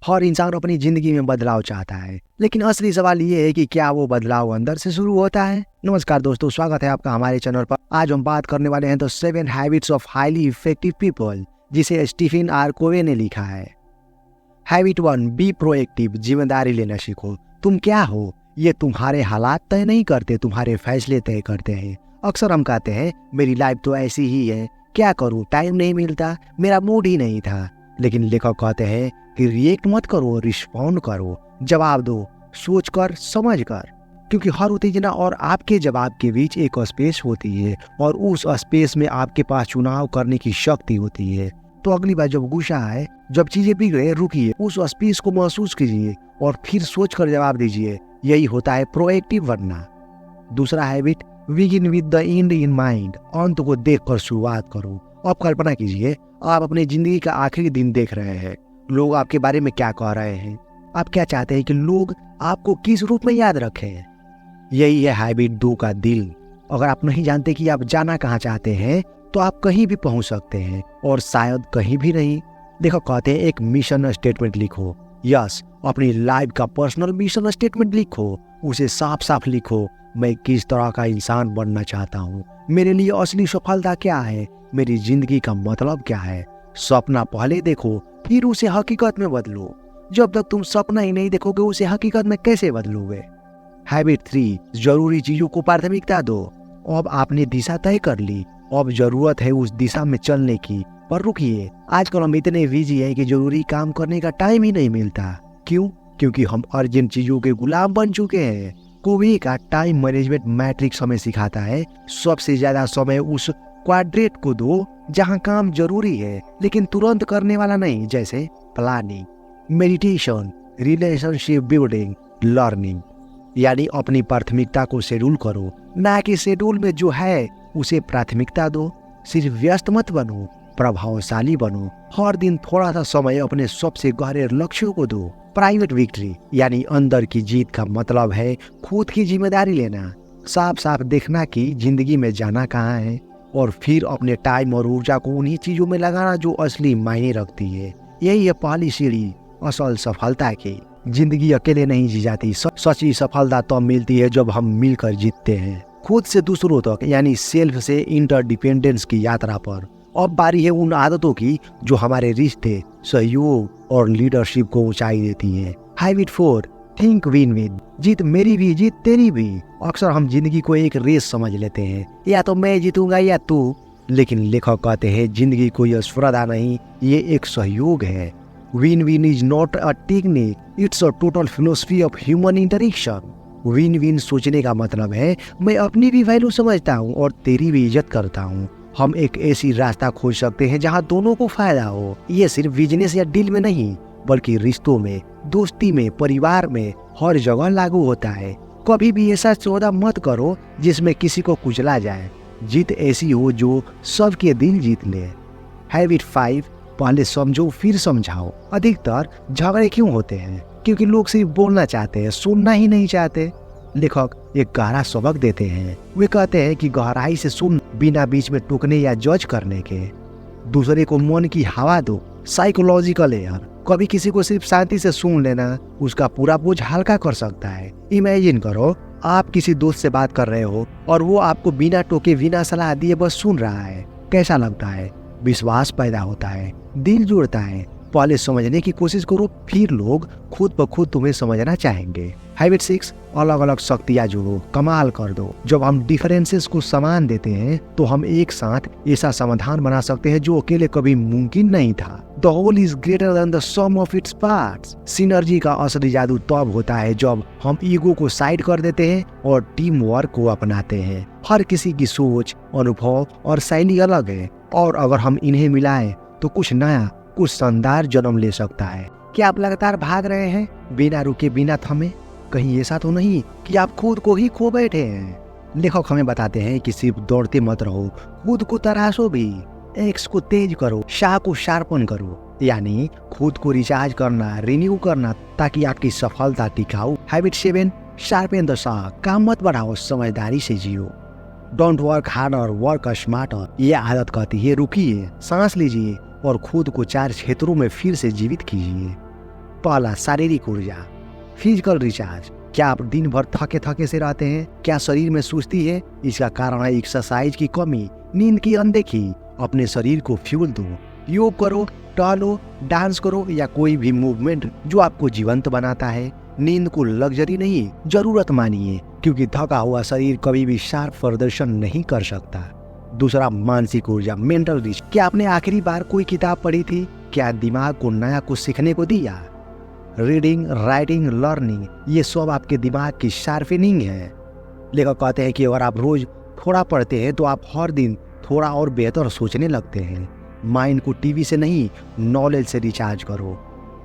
हर इंसान अपनी जिंदगी में बदलाव चाहता है, लेकिन असली सवाल ये है कि क्या वो बदलाव अंदर से शुरू होता है। नमस्कार दोस्तों, स्वागत है आपका हमारे चैनल पर। आज हम बात करने वाले हैं the 7 habits of highly effective people, जिसे स्टीफन आर कोवे ने लिखा है। हैबिट 1, बी प्रोएक्टिव, जिम्मेदारी लेना सीखो। तुम क्या हो ये तुम्हारे हालात तय नहीं करते, तुम्हारे फैसले तय करते हैं। अक्सर हम कहते हैं मेरी लाइफ तो ऐसी ही है, क्या करूं, टाइम नहीं मिलता, मेरा मूड ही नहीं था। लेकिन लेखक कहते हैं कि रिएक्ट मत करो, रिस्पॉन्ड करो, जवाब दो, सोच कर समझ कर, क्योंकि हर उत्तेजना और आपके जवाब के बीच एक स्पेस होती है और उस स्पेस में आपके पास चुनाव करने की शक्ति होती है। तो अगली बार जब गुस्सा आए, जब चीजें बिगड़े, रुकिए, उस स्पेस को महसूस कीजिए और फिर सोच कर जवाब दीजिए। यही होता है प्रोएक्टिव बनना। दूसरा habit, begin with the and in mind, अंत को देखकर शुरुआत करो। अब कल्पना कीजिए आप अपनी जिंदगी का आखिरी दिन देख रहे हैं, लोग आपके बारे में क्या कह रहे हैं, आप क्या चाहते हैं कि लोग आपको किस रूप में याद रखें। यही है हैबिट 2 का दिल। अगर आप नहीं जानते कि आप जाना कहाँ चाहते हैं तो आप कहीं भी पहुंच सकते हैं और शायद कहीं भी नहीं। देखो, कहते हैं एक मिशन स्टेटमेंट लिखो। यस, अपनी लाइफ का पर्सनल मिशन स्टेटमेंट लिखो, उसे साफ साफ लिखो। मैं किस तरह का इंसान बनना चाहता हूँ, मेरे लिए असली सफलता क्या है, मेरी जिंदगी का मतलब क्या है। सपना पहले देखो, फिर उसे हकीकत में बदलो। जब तक तुम सपना ही नहीं देखोगे, उसे हकीकत में कैसे बदलोगे। हैबिट 3, जरूरी चीजों को प्राथमिकता दो। अब आपने दिशा तय कर ली, अब जरूरत है उस दिशा में चलने की। पर रुकिए, आजकल हम इतने बिजी हैं कि जरूरी काम करने का टाइम ही नहीं मिलता। क्यों? क्योंकि हम अर्जेंट चीजों के गुलाम बन चुके हैं। कोवे का टाइम मैनेजमेंट मैट्रिक्स हमें सिखाता है सबसे ज्यादा समय उस क्वाड्रेट को दो जहां काम जरूरी है लेकिन तुरंत करने वाला नहीं, जैसे planning, meditation, relationship building, learning. यानी अपनी प्राथमिकता को शेड्यूल करो, ना कि शेड्यूल में जो है उसे प्राथमिकता दो। सिर्फ व्यस्त मत बनो, प्रभावशाली बनो। हर दिन थोड़ा सा समय अपने सबसे गहरे लक्ष्यों को दो। प्राइवेट विक्ट्री यानी अंदर की जीत का मतलब है खुद की जिम्मेदारी लेना, साफ साफ देखना कि जिंदगी में जाना कहाँ है और फिर अपने टाइम और ऊर्जा को उन्हीं चीजों में लगाना जो असली मायने रखती है। यही है पहली सीढ़ी असल सफलता की। जिंदगी अकेले नहीं जी जाती, सच्ची सफलता तब मिलती है जब हम मिलकर जीतते हैं, खुद से दूसरों तक, यानी सेल्फ से इंटरडिपेंडेंस की यात्रा पर। अब बारी है उन आदतों की जो हमारे रिश्ते, सहयोग और लीडरशिप को ऊंचाई देती हैं। हैबिट 4, थिंक विन विन, जीत मेरी भी, जीत तेरी भी। अक्सर हम जिंदगी को एक रेस समझ लेते हैं, या तो मैं जीतूंगा या तू। लेकिन लेखक कहते हैं जिंदगी कोई स्पर्धा नहीं, ये एक सहयोग है। Win win is not a technique, it's a total philosophy of human interaction. Win win सोचने का मतलब है मैं अपनी भी वैल्यू समझता हूँ और तेरी भी इज्जत करता हूँ। हम एक ऐसी रास्ता खोज सकते हैं जहाँ दोनों को फायदा हो। ये सिर्फ बिजनेस या डील में नहीं, बल्कि रिश्तों में, दोस्ती में, परिवार में, हर जगह लागू होता है। कभी भी ऐसा सौदा मत करो जिसमें किसी को कुचला जाए। जीत ऐसी हो जो सबके दिल जीत ले। हैबिट 5, पहले समझो फिर समझाओ। अधिकतर झगड़े क्यों होते हैं? क्योंकि लोग सिर्फ बोलना चाहते हैं, सुनना ही नहीं चाहते। लेखक एक गहरा सबक देते हैं। वे कहते हैं कि गहराई से सुन, बिना बीच में टोकने या जज करने के। दूसरे को मन की हवा दो, साइकोलॉजिकल एयर। कभी किसी को सिर्फ शांति से सुन लेना उसका पूरा बोझ हल्का कर सकता है। इमेजिन करो आप किसी दोस्त से बात कर रहे हो और वो आपको बिना टोके, बिना सलाह दिए बस सुन रहा है। कैसा लगता है? विश्वास पैदा होता है, दिल जुड़ता है। पहले समझने की कोशिश करो, फिर लोग खुद ब खुद तुम्हें समझना चाहेंगे। हैबिट 6, अलग अलग शक्तियां जोड़ो, कमाल कर दो। जब हम डिफरेंसेस को समान देते हैं तो हम एक साथ ऐसा समाधान बना सकते हैं जो अकेले कभी मुमकिन नहीं था। The whole is greater than the sum of its parts. Synergy का असली जादू तब होता है जब हम ईगो को साइड कर देते हैं और टीम वर्क को अपनाते हैं। हर किसी की सोच, अनुभव और शैली अलग है और अगर हम इन्हें मिलाएं तो कुछ नया, कुछ शानदार जन्म ले सकता है। क्या आप लगातार भाग रहे हैं बिना रुके, बिना थमे? कहीं ऐसा तो नहीं कि आप खुद को ही खो बैठे हैं। लेखक हमें बताते हैं कि सिर्फ दौड़ते मत रहो, खुद को तराशो भी। एक्स को तेज करो, शाह को शार्पन करो, यानी खुद को रिचार्ज करना, रिन्यू करना, ताकि आपकी सफलता टिकाऊ। हैबिट 7, शार्पन द शाह, काम मत बढ़ाओ, समझदारी से जियो। Don't work harder, work smarter. ये आदत कहती है रुकिए, सांस लीजिए और खुद को 4 क्षेत्रों में फिर से जीवित कीजिए। पहला, शारीरिक ऊर्जा, फिजिकल रिचार्ज। क्या आप दिन भर थके थके से रहते हैं? क्या शरीर में सुस्ती है? इसका कारण है एक्सरसाइज की कमी, नींद की अनदेखी। अपने शरीर को फ्यूल दो, योग करो, टहलो, डांस करो या कोई भी मूवमेंट जो आपको जीवंत बनाता है। नींद को लग्जरी नहीं, जरूरत मानिए, क्योंकि थका हुआ शरीर कभी भी शार्प प्रदर्शन नहीं कर सकता। दूसरा, मानसिक ऊर्जा, मेंटल रिच। क्या आपने आखिरी बार कोई किताब पढ़ी थी? क्या दिमाग को नया कुछ सीखने को दिया? रीडिंग, राइटिंग, लर्निंग, ये सब आपके दिमाग की शार्पनिंग है। लेखक कहते हैं कि अगर आप रोज थोड़ा पढ़ते हैं तो आप हर दिन थोड़ा और बेहतर सोचने लगते हैं। माइंड को टीवी से नहीं, नॉलेज से रिचार्ज करो।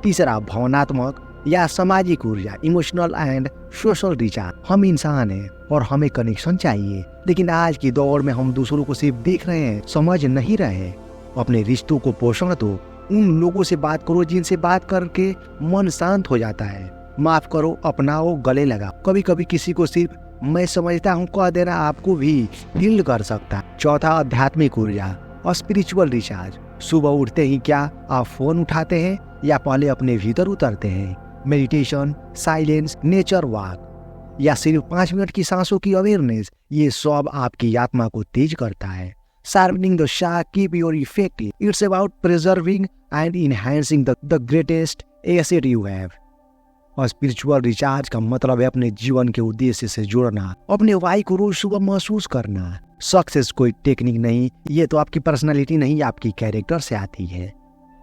तीसरा, भावनात्मक या सामाजिक ऊर्जा, इमोशनल एंड सोशल रिचार्ज। हम इंसान हैं और हमें कनेक्शन चाहिए, लेकिन आज की दौड़ में हम दूसरों को सिर्फ देख रहे हैं, समझ नहीं रहे। अपने रिश्तों को पोषण दो, उन लोगों से बात करो जिनसे बात करके मन शांत हो जाता है। माफ करो, अपनाओ, गले लगाओ। कभी कभी किसी को सिर्फ मैं समझता हूँ कह देना आपको भी हील कर सकता है। चौथा, आध्यात्मिक ऊर्जा, स्पिरिचुअल रिचार्ज। सुबह उठते ही क्या आप फोन उठाते हैं या पहले अपने भीतर उतरते हैं? मेडिटेशन, साइलेंस, नेचर वॉक या सिर्फ 5 मिनट की सांसों की अवेयरनेस, ये सब आपकी आत्मा को तेज करता है। Sharpening the shark, keep your effective. It's about preserving and enhancing the greatest asset you have. और स्पिरिचुअल रिचार्ज का मतलब है अपने जीवन के उद्देश्य से जुड़ना, अपने वाई को रोज सुबह महसूस करना। सक्सेस कोई टेक्निक नहीं, ये तो आपकी पर्सनालिटी नहीं, आपकी कैरेक्टर से आती है।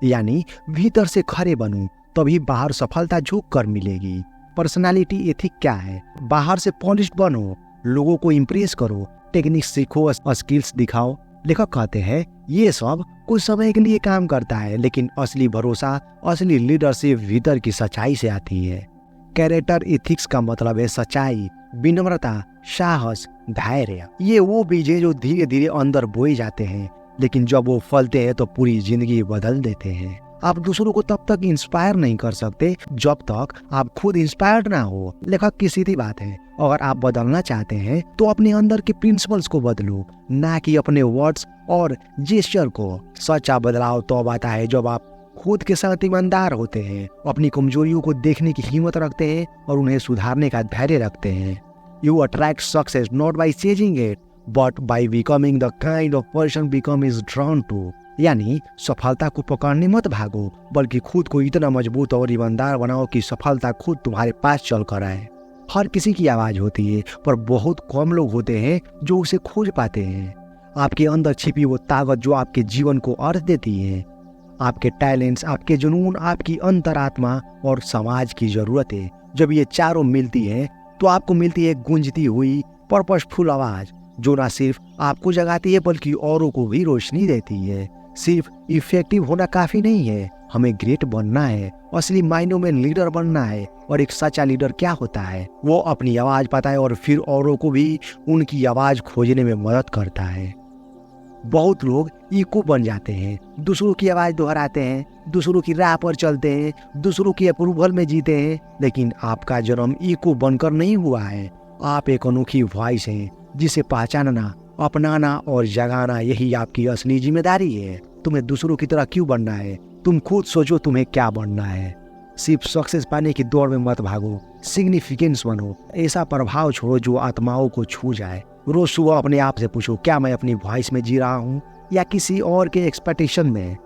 यानी भीतर से खरे बनो, तभी बाहर सफलता झुक कर मिलेगी। पर्सनालिटी एथिक क्या है? बाहर से पॉलिश्ड बनो, लोगों को इम्प्रेस करो, टेक्निक सीखो, स्किल्स दिखाओ। लेखक कहते हैं ये सब कुछ समय के लिए काम करता है, लेकिन असली भरोसा, असली लीडरशिप भीतर की सच्चाई से आती है। कैरेक्टर एथिक्स का मतलब है सच्चाई, विनम्रता, साहस, धैर्य। ये वो बीज है जो धीरे धीरे अंदर बोए जाते हैं, लेकिन जब वो फलते हैं तो पूरी जिंदगी बदल देते हैं। आप दूसरों को तब तक इंस्पायर नहीं कर सकते जब तक आप खुद इंस्पायर्ड ना हो। लेखक की सीधी बात है, अगर आप बदलना चाहते हैं तो अपने अंदर के प्रिंसिपल्स को बदलो, ना कि अपने वर्ड्स और जेस्चर को। सच्चा बदलाव तो आता है जब आप खुद के साथ ईमानदार होते हैं, अपनी कमजोरियों को देखने की हिम्मत रखते हैं और उन्हें सुधारने का धैर्य रखते हैं। You attract success not by chasing it but by becoming the kind of person become is drawn to. यानी सफलता को पकड़ने मत भागो, बल्कि खुद को इतना मजबूत और ईमानदार बनाओ कि सफलता खुद तुम्हारे पास चल कर आए। हर किसी की आवाज होती है, पर बहुत कम लोग होते हैं जो उसे खोज पाते हैं। आपके अंदर छिपी वो ताकत जो आपके जीवन को अर्थ देती है, आपके टैलेंट्स, आपके जुनून, आपकी अंतरात्मा और समाज की जरूरतें, जब ये चारों मिलती हैं तो आपको मिलती है गूंजती हुई पर्पसफुल आवाज, जो ना सिर्फ आपको जगाती है बल्कि औरों को भी रोशनी देती है। सिर्फ इफेक्टिव होना काफी नहीं है, हमें ग्रेट बनना है, असली मायनों में लीडर बनना है। और एक सच्चा लीडर क्या होता है? वो अपनी आवाज पाता है और फिर औरों को भी उनकी आवाज खोजने में मदद करता है। बहुत लोग इको बन जाते हैं, दूसरों की आवाज दोहराते हैं, दूसरों की राह पर चलते हैं, दूसरों की अप्रूवल में जीते हैं, लेकिन आपका जन्म इको बनकर नहीं हुआ है। आप एक अनोखी वॉइस हैं जिसे पहचानना, अपनाना और जगाना, यही आपकी असली जिम्मेदारी है। तुम्हें दूसरों की तरह क्यों बनना है? तुम खुद सोचो तुम्हें क्या बनना है। सिर्फ सक्सेस पाने की दौड़ में मत भागो, सिग्निफिकेंस बनो। ऐसा प्रभाव छोड़ो जो आत्माओं को छू जाए। रोज सुबह अपने आप से पूछो, क्या मैं अपनी वॉइस में जी रहा हूँ या किसी और के एक्सपेक्टेशन में?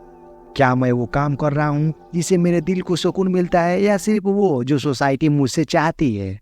क्या मैं वो काम कर रहा हूँ जिससे मेरे दिल को सुकून मिलता है, या सिर्फ वो जो सोसाइटी मुझसे चाहती है?